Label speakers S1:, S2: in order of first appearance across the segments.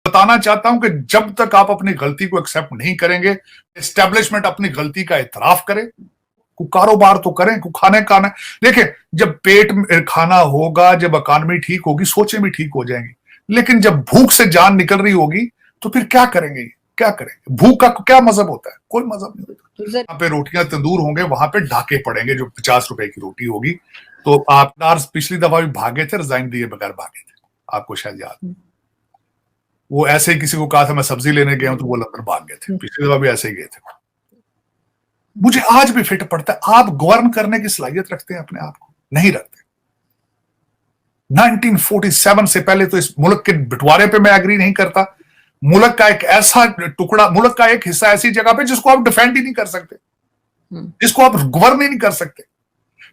S1: बताना चाहता हूं कि जब तक आप अपनी गलती को एक्सेप्ट नहीं करेंगे, एस्टेब्लिशमेंट अपनी गलती का इतराफ करे, को कारोबार तो करें, को खाने खाना। देखिए, जब पेट में खाना होगा, जब इकॉनमी ठीक होगी, सोचें भी ठीक हो जाएंगी। लेकिन जब भूख से जान निकल रही होगी तो फिर क्या करेंगे? क्या करेंगे? भूख का क्या मजहब होता है? कोई मजहब नहीं होता। वहां पे रोटियां तंदूर होंगे, वहां पे ढाके पड़ेंगे, जो 50 रुपए की रोटी होगी। तो आप पिछली दफा भी भागे थे, रिजाइन दिए बगैर भागे थे, आपको शायद याद। वो ऐसे ही किसी को कहा था मैं सब्जी लेने गया हूं, तो वो लंदन भाग गए थे। पिछली दफा भी ऐसे ही गए थे। मुझे आज भी फिट पड़ता है, आप गवर्न करने की सलाहियत रखते हैं अपने आप को? नहीं रखते। 1947 से पहले तो इस मुल्क के बंटवारे पे मैं एग्री नहीं करता। मुल्क का एक ऐसा टुकड़ा, मुल्क का एक हिस्सा ऐसी जगह पे जिसको आप डिफेंड ही नहीं कर सकते, जिसको आप गवर्न ही नहीं कर सकते।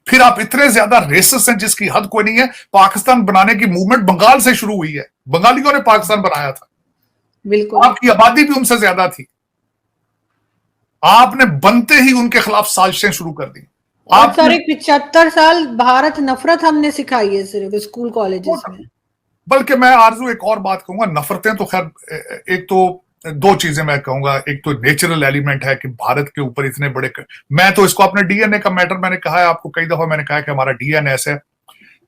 S1: फिर आप इतने ज्यादा रेसिस्ट हैं जिसकी हद कोई नहीं है। पाकिस्तान बनाने की मूवमेंट बंगाल से शुरू हुई है, बंगालियों ने पाकिस्तान बनाया था।
S2: बिल्कुल,
S1: आपकी आबादी भी उनसे ज्यादा थी। आपने बनते ही उनके खिलाफ साजिशें शुरू कर दी।
S2: आप सर 75 साल भारत नफरत हमने सिखाई है सिर्फ स्कूल कॉलेजेस में।
S1: बल्कि मैं आरजू एक और बात कहूंगा, नफरतें तो खैर, एक तो दो चीजें मैं कहूंगा। एक तो नेचुरल एलिमेंट है कि भारत के ऊपर इतने बड़े, मैं तो इसको अपने डीएनए का मैटर, मैंने कहा है आपको कई दफा, मैंने कहा कि हमारा डीएनए ऐसे है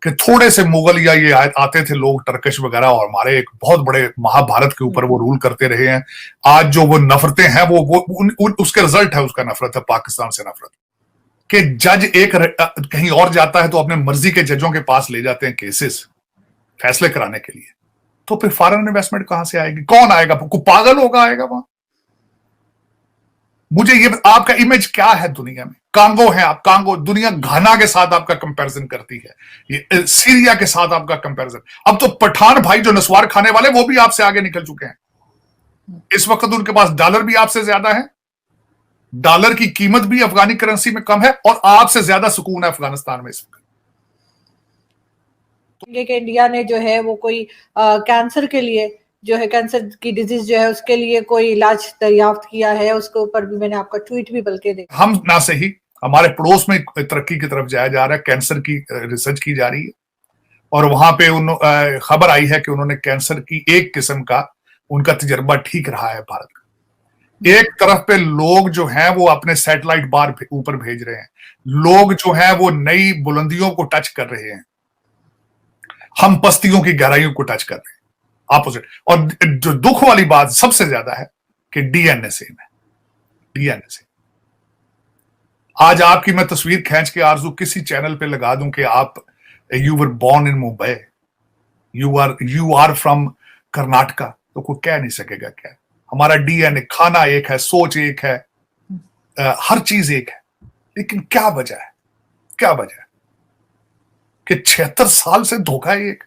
S1: कि थोड़े से मुगल या ये आते थे लोग, टर्किश वगैरह, और हमारे एक बहुत बड़े महाभारत के ऊपर वो रूल करते रहे हैं। आज जो वो नफरतें हैं वो उसके रिजल्ट है, उसका नफरत है, पाकिस्तान से नफरत। कि जज एक कहीं और जाता है तो अपने मर्जी के जजों के पास ले जाते हैं केसेस फैसले कराने के लिए। तो फिर फॉरेन इन्वेस्टमेंट कहां से आएगी? कौन आएगा? पागल होगा आएगा वहां? मुझे ये, आपका इमेज क्या है दुनिया में? कांगो है आप, कांगो, दुनिया घाना के साथ आपका कंपैरिजन करती है, ये सीरिया के साथ आपका कंपैरिजन। अब तो पठान भाई जो नस्वार खाने वाले, वो भी आपसे आगे निकल चुके हैं। इस वक्त उनके पास डॉलर भी आपसे ज्यादा है, डॉलर की कीमत भी अफगानी करेंसी में कम है, और आपसे ज्यादा सुकून है अफगानिस्तान में इस वक्त।
S2: कि इंडिया ने जो है वो कोई कैंसर के लिए जो है, कैंसर की डिजीज जो है उसके लिए कोई इलाज दरियाफ्त किया है, उसके ऊपर भी मैंने आपका ट्वीट भी बल्कि देखा।
S1: हम ना सही, हमारे पड़ोस में तरक्की की तरफ जाया जा रहा है, कैंसर की रिसर्च की जा रही है, और वहां पे खबर आई है कि उन्होंने कैंसर की एक किस्म का उनका तजर्बा ठीक रहा है भारत का। एक तरफ पे लोग जो हैं वो अपने सैटेलाइट बार ऊपर भेज रहे हैं, लोग जो हैं वो नई बुलंदियों को टच कर रहे हैं, हम पस्तियों की गहराइयों को टच कर रहे हैं, ऑपोजिट। और जो दुख वाली बात सबसे ज्यादा है कि डीएनए सेम है, डीएनए सेम। आज आपकी मैं तस्वीर खींच के आरजू किसी चैनल पे लगा दूं कि आप, you were born in Mumbai, you are from Karnataka, तो कोई कह नहीं सकेगा क्या। हमारा डीएनए, खाना एक है, सोच एक है, हर चीज एक है। लेकिन क्या वजह है, क्या वजह है कि 76 साल से धोखा है एक?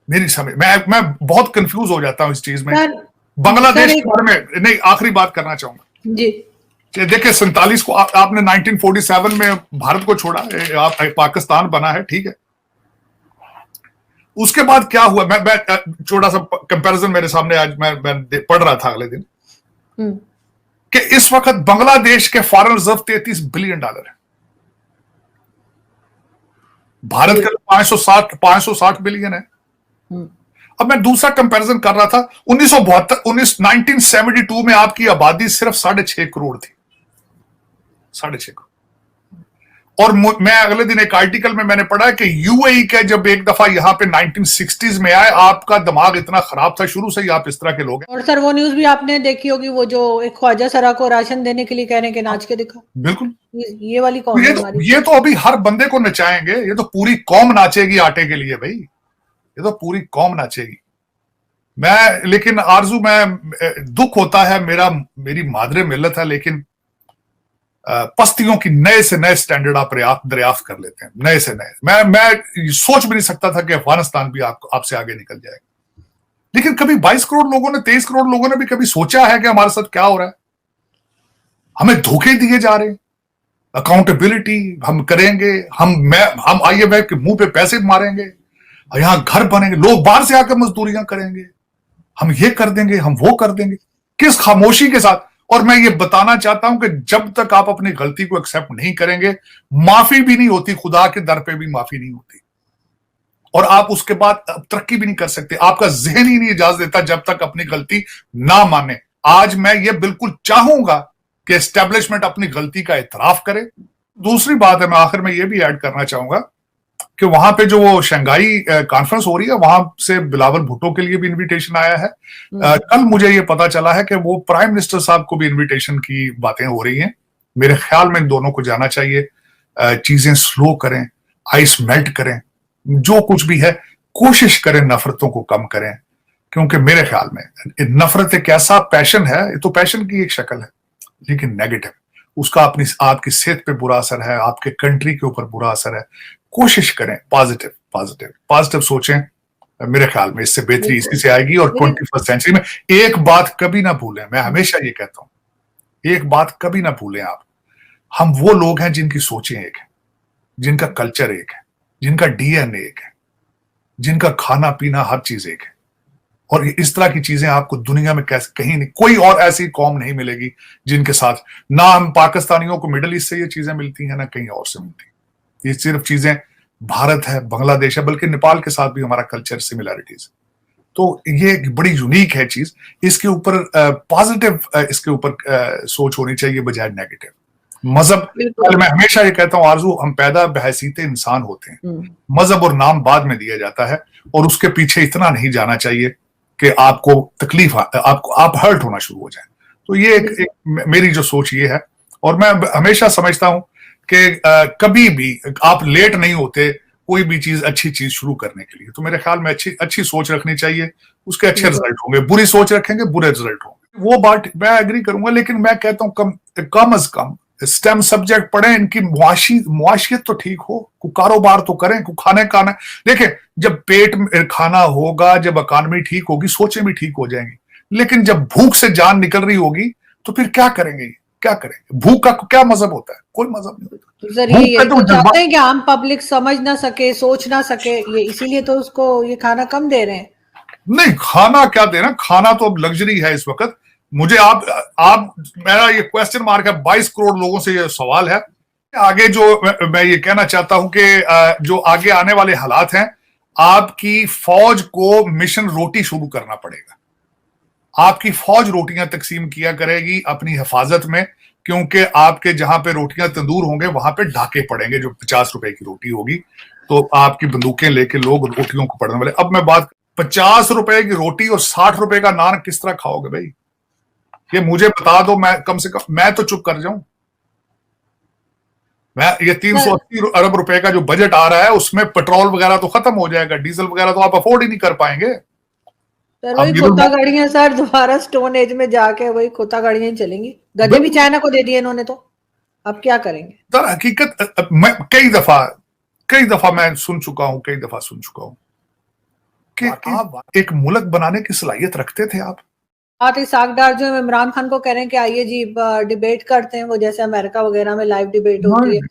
S1: मेरी समझ, मैं बहुत कंफ्यूज हो जाता हूं इस चीज में। बांग्लादेश के बारे में नहीं, आखिरी बात करना चाहूंगा जी। देखिए 47 को आपने 1947 में भारत को छोड़ा, आप पाकिस्तान बना है, ठीक है। उसके बाद क्या हुआ? मैं छोटा सा कंपैरिजन मेरे सामने आज मैं पढ़ रहा था अगले दिन कि इस वक्त बांग्लादेश के फॉरेन रिजर्व 33 बिलियन डॉलर है, भारत का 560 बिलियन है। अब मैं दूसरा कंपैरिजन कर रहा था, 1972 में आपकी आबादी सिर्फ 6.5 करोड़ थी, 6.5 करोड़। और मैं अगले दिन एक आर्टिकल में मैंने पढ़ा कि यूएई के जब एक दफा यहां पे 1960s में आए, आपका दिमाग इतना खराब था, शुरू से ही आप इस तरह के लोग हैं।
S2: और सर वो न्यूज भी आपने देखी होगी, वो जो एक ख्वाजा सरा को राशन देने के लिए कहने के नाच के दिखा।
S1: बिल्कुल,
S2: ये वाली कौन है हमारी?
S1: ये तो अभी हर बंदे को नचाएंगे, ये तो पूरी कौम नाचेगी आटे के लिए भाई, ये तो पूरी कौम नाचेगी। लेकिन आरजू, मैं दुख होता है, मेरी मादरे मिल्लत है, लेकिन पस्तियों की नए से नए स्टैंडर्ड आप दरियाफ्त कर लेते हैं, नए से नए। मैं सोच भी नहीं सकता था कि अफगानिस्तान भी आपसे आगे निकल जाएगा। लेकिन कभी 22 करोड़ लोगों ने, 23 करोड़ लोगों ने भी कभी सोचा है कि हमारे साथ क्या हो रहा है? हमें धोखे दिए जा रहे हैं। अकाउंटेबिलिटी हम करेंगे, हम IMF के मुंह पे पैसे मारेंगे, यहां घर बनेंगे, लोग बाहर से आकर मजदूरियां करेंगे, हम ये कर देंगे, हम वो कर देंगे, किस खामोशी के साथ। और मैं ये बताना चाहता हूं कि जब तक आप अपनी गलती को एक्सेप्ट नहीं करेंगे, माफी भी नहीं होती, खुदा के दर पे भी माफी नहीं होती। और आप उसके बाद तरक्की भी नहीं कर सकते। आपका जहन ही नहीं इजाजत देता जब तक अपनी गलती ना माने। आज मैं ये बिल्कुल चाहूंगा कि एस्टेब्लिशमेंट अपनी गलती का इतराफ करे। दूसरी बात है, मैं आखिर में ये भी ऐड करना चाहूंगा कि वहां पे जो वो शंघाई कॉन्फ्रेंस हो रही है, वहां से बिलावल भुट्टो के लिए भी इनविटेशन आया है। कल मुझे ये पता चला है कि वो प्राइम मिनिस्टर साहब को भी इनविटेशन की बातें हो रही हैं। मेरे ख्याल में इन दोनों को जाना चाहिए। चीजें स्लो करें, आइस मेल्ट करें, जो कुछ भी है कोशिश करें नफरतों को कम करें, क्योंकि मेरे ख्याल में नफरत एक ऐसा पैशन है, ये तो पैशन की एक शक्ल है लेकिन नेगेटिव। उसका अपनी आपकी सेहत पे बुरा असर है, आपके कंट्री के ऊपर बुरा असर है। कोशिश करें पॉजिटिव पॉजिटिव पॉजिटिव सोचें। मेरे ख्याल में इससे बेहतरी इसी से आएगी। और 21वीं सेंचुरी में एक बात कभी ना भूलें, मैं हमेशा ये कहता हूं, एक बात कभी ना भूलें आप, हम वो लोग हैं जिनकी सोचें एक है, जिनका कल्चर एक है, जिनका डीएनए एक है, जिनका खाना पीना हर चीज एक है। और इस तरह की चीजें आपको दुनिया में कैसे कहीं नहीं, कोई और ऐसी कौम नहीं मिलेगी जिनके साथ, ना हम पाकिस्तानियों को मिडल ईस्ट से ये चीजें मिलती हैं ना कहीं और से मिलती। ये सिर्फ चीजें भारत है, बांग्लादेश है, बल्कि नेपाल के साथ भी हमारा कल्चर सिमिलैरिटीज। तो ये एक बड़ी यूनिक है चीज। इसके ऊपर पॉजिटिव इसके ऊपर सोच होनी चाहिए बजाय नेगेटिव। मजहब, मैं हमेशा ये कहता हूं आरजू, हम पैदा बहसीते इंसान होते हैं, मजहब और नाम बाद में दिया जाता है, और उसके पीछे इतना नहीं जाना चाहिए कि आपको तकलीफ, आपको आप हर्ट होना शुरू हो जाए। तो ये एक मेरी जो सोच ये है। और मैं हमेशा समझता हूं कि कभी भी आप लेट नहीं होते कोई भी चीज, अच्छी चीज शुरू करने के लिए। तो मेरे ख्याल में अच्छी सोच रखनी चाहिए, उसके अच्छे रिजल्ट होंगे। बुरी सोच रखेंगे, बुरे रिजल्ट होंगे। वो बात मैं एग्री करूंगा, लेकिन मैं कहता हूं कम अज कम स्टेम सब्जेक्ट पढ़ें, इनकी मुआशियत तो ठीक हो, को कारोबार तो करें, को खाने का। देखें, जब पेट में खाना होगा, जब इकॉनमी ठीक होगी, सोचें भी ठीक हो जाएंगी। लेकिन जब भूख से जान निकल रही होगी तो फिर क्या करेंगे, क्या करेंगे? भूख का क्या मजहब होता है? कोई मजहब नहीं होता।
S2: तो सर ये तो चाहते हैं कि आम पब्लिक समझ ना सके, सोच ना सके, ये इसीलिए तो उसको ये खाना कम दे रहे हैं। नहीं,
S1: खाना क्या देना, खाना तो अब लग्जरी है इस वक्त। मुझे आप मेरा ये क्वेश्चन मार्क है, 22 करोड़ लोगों से ये सवाल है। आगे जो मैं ये कहना चाहता हूं कि जो आगे आने वाले हालात हैं, आपकी फौज को मिशन रोटी शुरू करना पड़ेगा। आपकी फौज रोटियां तकसीम किया करेगी अपनी हिफाजत में, क्योंकि आपके जहां पे रोटियां तंदूर होंगे वहां पे ढाके पड़ेंगे। जो 50 रुपए की रोटी होगी तो आपकी बंदूकें लेके लोग रोटियों को पड़ने वाले। अब मैं बात, 50 रुपए की रोटी और 60 रुपए का नान किस तरह खाओगे भाई? ये मुझे बता दो, मैं कम से कम मैं तो चुप कर जाऊं। मैं ये 380 अरब रुपए का जो बजट आ रहा है, उसमें पेट्रोल वगैरह तो खत्म हो जाएगा, डीजल वगैरह तो आप अफोर्ड ही नहीं कर पाएंगे।
S2: सर वही खोता गाड़ियां सर दोबारा स्टोन एज में जाके वही खोता गाड़ियां ही चलेंगी। गद्दे भी चाइना को दे दिए इन्होंने, तो अब क्या करेंगे?
S1: सर हकीकत मैं कई दफा मैं सुन चुका हूं कि आप एक मुल्क बनाने की सलाहियत रखते थे। आप
S2: इसाक डार जो इमरान खान को कह रहे हैं कि आइए जी डिबेट करते हैं, वो जैसे अमेरिका वगैरह में लाइव डिबेट होती है,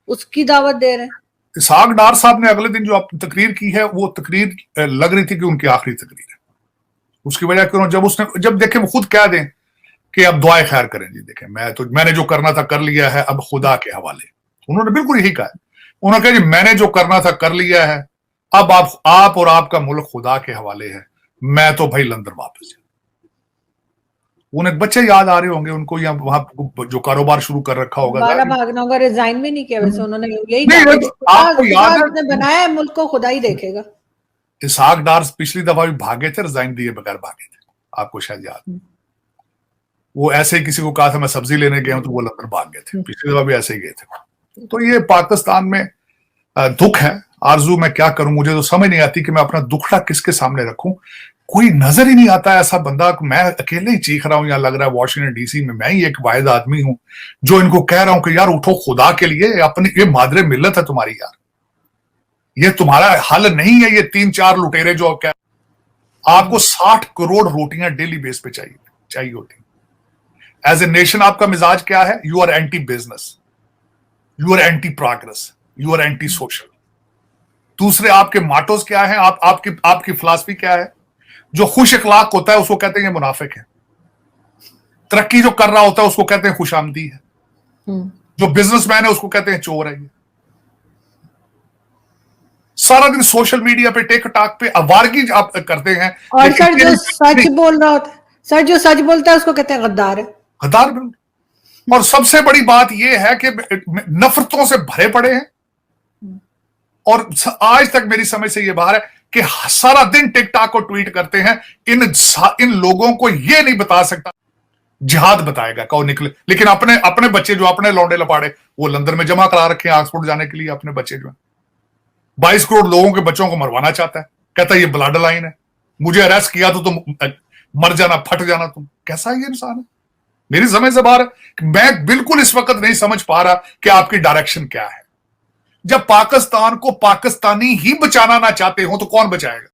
S2: उसकी दावत दे रहे हैं।
S1: इसाक डार साहब ने अगले दिन जो तकरीर की है, वो तकरीर लग रही थी कि उनकी आखिरी तकरीर है। उसकी वजह क्यों? जब देखे वो खुद कह दें कि अब दुआएं खैर करें जी, देखें मैंने जो करना था कर लिया है, अब खुदा के हवाले। उन्होंने बिल्कुल यही कहा। उन्होंने कहा जी मैंने जो करना था कर लिया है, अब आप और आपका मुल्क खुदा के हवाले है, मैं तो भाई लंदन वापस। उन्हें बच्चे याद आ रहे होंगे उनको, या वहां जो कारोबार शुरू कर रखा होगा,
S2: बारह भागना होगा। रिजाइन भी नहीं किया वैसे उन्होंने, यही
S1: आपको याद है
S2: बनाया है मुल्क को, खुदा ही देखेगा।
S1: इसाक डार पिछली दफा भी भागे थे, रिजाइन दिए बगैर भागे थे, आपको शायद याद। वो ऐसे ही किसी को कहा था मैं सब्जी लेने गया हूं, तो वो लंदन भाग गए थे। पिछली दफा भी ऐसे ही गए थे। तो ये पाकिस्तान में दुख है। आरजू मैं क्या करूं, मुझे तो समझ नहीं आती कि मैं अपना दुखड़ा किसके सामने रखूं। कोई नजर ही नहीं आता ऐसा बंदा। मैं अकेले ही चीख रहा हूं, या लग रहा है वॉशिंगटन डीसी में मैं ही एक वाहिद आदमी हूं जो इनको कह रहा हूं कि यार उठो खुदा के लिए, अपनी ये मादरे मिल्लत है तुम्हारी यार, ये तुम्हारा हल नहीं है। ये 3-4 लुटेरे जो क्या, आपको 60 करोड़ रोटियां डेली बेस पे चाहिए होती। एज ए नेशन आपका मिजाज क्या है? You are anti business, you are anti progress, you are anti social. दूसरे आपके माटोज क्या है? आपकी फिलॉसफी क्या है? जो खुश इखलाक होता है उसको कहते हैं ये मुनाफिक है। तरक्की जो कर रहा होता है उसको कहते हैं खुशामदी है। जो बिजनेसमैन है उसको कहते हैं चोर है। सारा दिन सोशल मीडिया पे टिकटॉक पे आवारगी आप करते हैं।
S2: और सर जो सच बोल रहा होता है, सर जो सच बोलता है उसको कहते हैं गद्दार।
S1: गद्दार बिल्कुल। और सबसे बड़ी बात यह है कि नफरतों से भरे पड़े हैं, और आज तक मेरी समझ से यह बाहर है कि सारा दिन टिकटॉक को ट्वीट करते हैं। इन लोगों को यह नहीं बता सकता, जिहाद बताएगा कौन निकले, लेकिन अपने बच्चे जो अपने लौंडे लपाड़े वो लंदन में जमा करा रखे हैं ऑक्सफोर्ड जाने के लिए। अपने बच्चे जो है 22 करोड़ लोगों के बच्चों को मरवाना चाहता है, कहता है ये ब्लड लाइन है, मुझे अरेस्ट किया तो तुम मर जाना, फट जाना तुम। कैसा ये इंसान है, मेरी समझ से बाहर। मैं बिल्कुल इस वक्त नहीं समझ पा रहा कि आपकी डायरेक्शन क्या है। जब पाकिस्तान को पाकिस्तानी ही बचाना ना चाहते हो तो कौन बचाएगा?